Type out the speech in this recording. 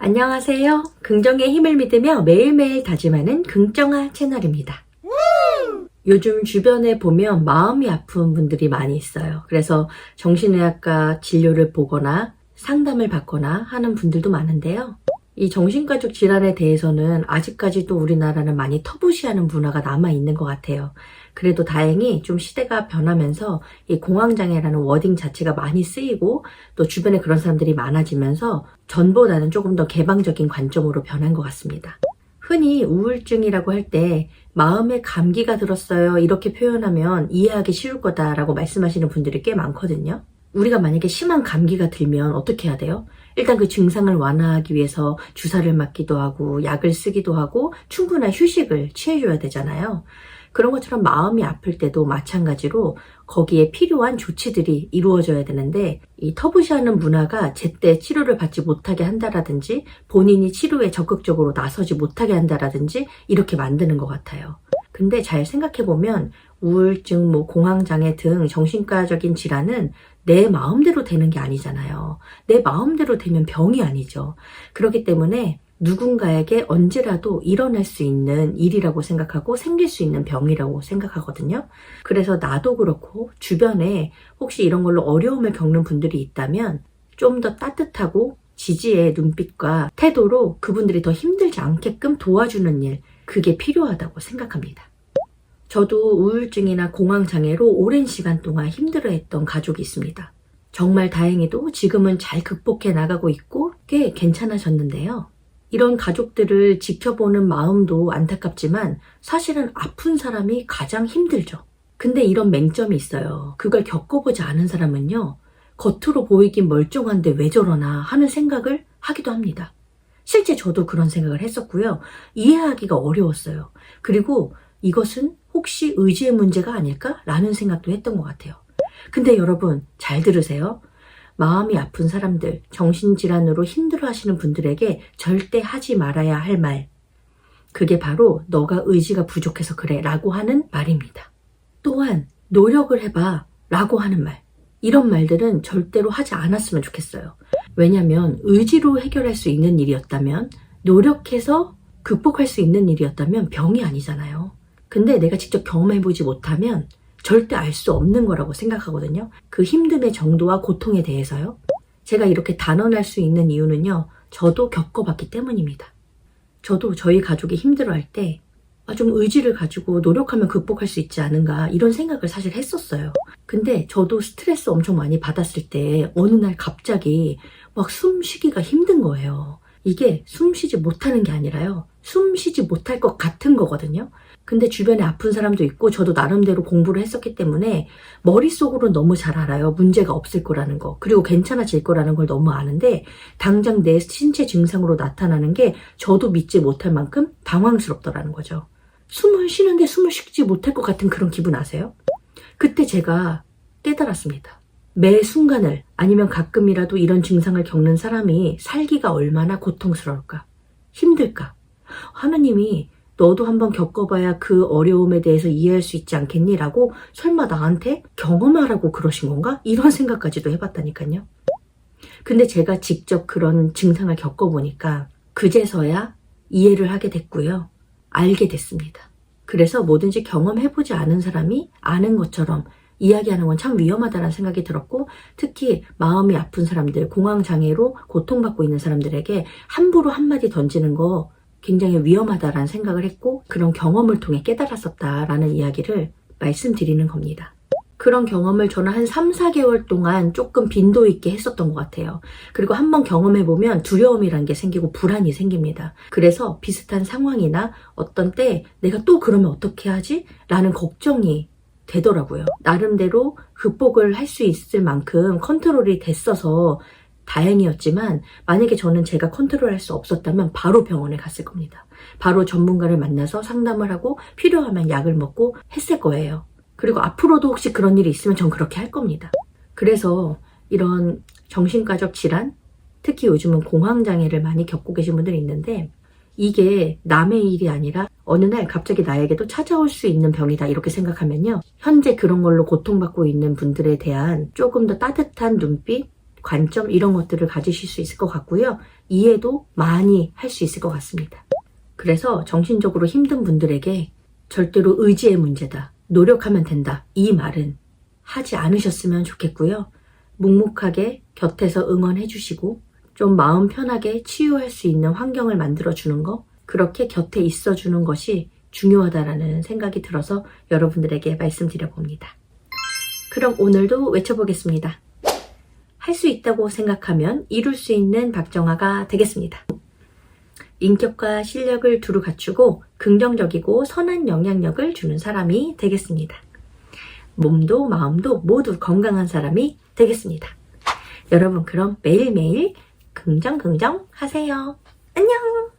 안녕하세요. 긍정의 힘을 믿으며 매일매일 다짐하는 긍정아 채널입니다. 요즘 주변에 보면 마음이 아픈 분들이 많이 있어요. 그래서 정신의학과 진료를 보거나 상담을 받거나 하는 분들도 많은데요. 이 정신가족 질환에 대해서는 아직까지도 우리나라는 많이 터부시하는 문화가 남아있는 것 같아요. 그래도 다행히 좀 시대가 변하면서 이 공황장애라는 워딩 자체가 많이 쓰이고 또 주변에 그런 사람들이 많아지면서 전보다는 조금 더 개방적인 관점으로 변한 것 같습니다. 흔히 우울증이라고 할 때 마음에 감기가 들었어요 이렇게 표현하면 이해하기 쉬울 거다라고 말씀하시는 분들이 꽤 많거든요. 우리가 만약에 심한 감기가 들면 어떻게 해야 돼요? 일단 그 증상을 완화하기 위해서 주사를 맞기도 하고 약을 쓰기도 하고 충분한 휴식을 취해줘야 되잖아요. 그런 것처럼 마음이 아플 때도 마찬가지로 거기에 필요한 조치들이 이루어져야 되는데 이 터부시하는 문화가 제때 치료를 받지 못하게 한다라든지 본인이 치료에 적극적으로 나서지 못하게 한다라든지 이렇게 만드는 것 같아요. 근데 잘 생각해보면 우울증, 공황장애 등 정신과적인 질환은 내 마음대로 되는 게 아니잖아요. 내 마음대로 되면 병이 아니죠. 그렇기 때문에 누군가에게 언제라도 일어날 수 있는 일이라고 생각하고 생길 수 있는 병이라고 생각하거든요. 그래서 나도 그렇고 주변에 혹시 이런 걸로 어려움을 겪는 분들이 있다면 좀 더 따뜻하고 지지의 눈빛과 태도로 그분들이 더 힘들지 않게끔 도와주는 일, 그게 필요하다고 생각합니다. 저도 우울증이나 공황장애로 오랜 시간 동안 힘들어했던 가족이 있습니다. 정말 다행히도 지금은 잘 극복해 나가고 있고 꽤 괜찮아졌는데요. 이런 가족들을 지켜보는 마음도 안타깝지만 사실은 아픈 사람이 가장 힘들죠. 근데 이런 맹점이 있어요. 그걸 겪어보지 않은 사람은요, 겉으로 보이긴 멀쩡한데 왜 저러나 하는 생각을 하기도 합니다. 실제 저도 그런 생각을 했었고요. 이해하기가 어려웠어요. 그리고 이것은 혹시 의지의 문제가 아닐까? 라는 생각도 했던 것 같아요. 근데 여러분 잘 들으세요. 마음이 아픈 사람들, 정신질환으로 힘들어하시는 분들에게 절대 하지 말아야 할 말. 그게 바로 너가 의지가 부족해서 그래 라고 하는 말입니다. 또한 노력을 해봐 라고 하는 말. 이런 말들은 절대로 하지 않았으면 좋겠어요. 왜냐하면 의지로 해결할 수 있는 일이었다면, 노력해서 극복할 수 있는 일이었다면 병이 아니잖아요. 근데 내가 직접 경험해보지 못하면 절대 알 수 없는 거라고 생각하거든요. 그 힘듦의 정도와 고통에 대해서요. 제가 이렇게 단언할 수 있는 이유는요, 저도 겪어봤기 때문입니다. 저도 저희 가족이 힘들어할 때 좀 의지를 가지고 노력하면 극복할 수 있지 않은가 이런 생각을 사실 했었어요. 근데 저도 스트레스 엄청 많이 받았을 때 어느 날 갑자기 막 숨 쉬기가 힘든 거예요. 이게 숨 쉬지 못하는 게 아니라요, 숨 쉬지 못할 것 같은 거거든요. 근데 주변에 아픈 사람도 있고 저도 나름대로 공부를 했었기 때문에 머릿속으로 너무 잘 알아요. 문제가 없을 거라는 거. 그리고 괜찮아질 거라는 걸 너무 아는데 당장 내 신체 증상으로 나타나는 게 저도 믿지 못할 만큼 당황스럽더라는 거죠. 숨을 쉬는데 숨을 쉬지 못할 것 같은 그런 기분 아세요? 그때 제가 깨달았습니다. 매 순간을, 아니면 가끔이라도 이런 증상을 겪는 사람이 살기가 얼마나 고통스러울까, 힘들까. 하느님이 너도 한번 겪어봐야 그 어려움에 대해서 이해할 수 있지 않겠니? 라고 설마 나한테 경험하라고 그러신 건가? 이런 생각까지도 해봤다니까요. 근데 제가 직접 그런 증상을 겪어보니까 그제서야 이해를 하게 됐고요. 알게 됐습니다. 그래서 뭐든지 경험해보지 않은 사람이 아는 것처럼 이야기하는 건 참 위험하다는 생각이 들었고, 특히 마음이 아픈 사람들, 공황장애로 고통받고 있는 사람들에게 함부로 한마디 던지는 거 굉장히 위험하다라는 생각을 했고, 그런 경험을 통해 깨달았었다라는 이야기를 말씀드리는 겁니다. 그런 경험을 저는 한 3, 4개월 동안 조금 빈도 있게 했었던 것 같아요. 그리고 한번 경험해보면 두려움이란 게 생기고 불안이 생깁니다. 그래서 비슷한 상황이나 어떤 때 내가 또 그러면 어떻게 하지? 라는 걱정이 되더라고요. 나름대로 극복을 할 수 있을 만큼 컨트롤이 됐어서 다행이었지만, 만약에 저는 제가 컨트롤할 수 없었다면 바로 병원에 갔을 겁니다. 바로 전문가를 만나서 상담을 하고 필요하면 약을 먹고 했을 거예요. 그리고 앞으로도 혹시 그런 일이 있으면 전 그렇게 할 겁니다. 그래서 이런 정신과적 질환, 특히 요즘은 공황장애를 많이 겪고 계신 분들이 있는데, 이게 남의 일이 아니라 어느 날 갑자기 나에게도 찾아올 수 있는 병이다 이렇게 생각하면요, 현재 그런 걸로 고통받고 있는 분들에 대한 조금 더 따뜻한 눈빛, 관점 이런 것들을 가지실 수 있을 것 같고요. 이해도 많이 할 수 있을 것 같습니다. 그래서 정신적으로 힘든 분들에게 절대로 의지의 문제다, 노력하면 된다, 이 말은 하지 않으셨으면 좋겠고요. 묵묵하게 곁에서 응원해 주시고 좀 마음 편하게 치유할 수 있는 환경을 만들어 주는 거, 그렇게 곁에 있어 주는 것이 중요하다라는 생각이 들어서 여러분들에게 말씀드려 봅니다. 그럼 오늘도 외쳐보겠습니다. 할 수 있다고 생각하면 이룰 수 있는 박정아가 되겠습니다. 인격과 실력을 두루 갖추고 긍정적이고 선한 영향력을 주는 사람이 되겠습니다. 몸도 마음도 모두 건강한 사람이 되겠습니다. 여러분, 그럼 매일매일 긍정 하세요. 안녕!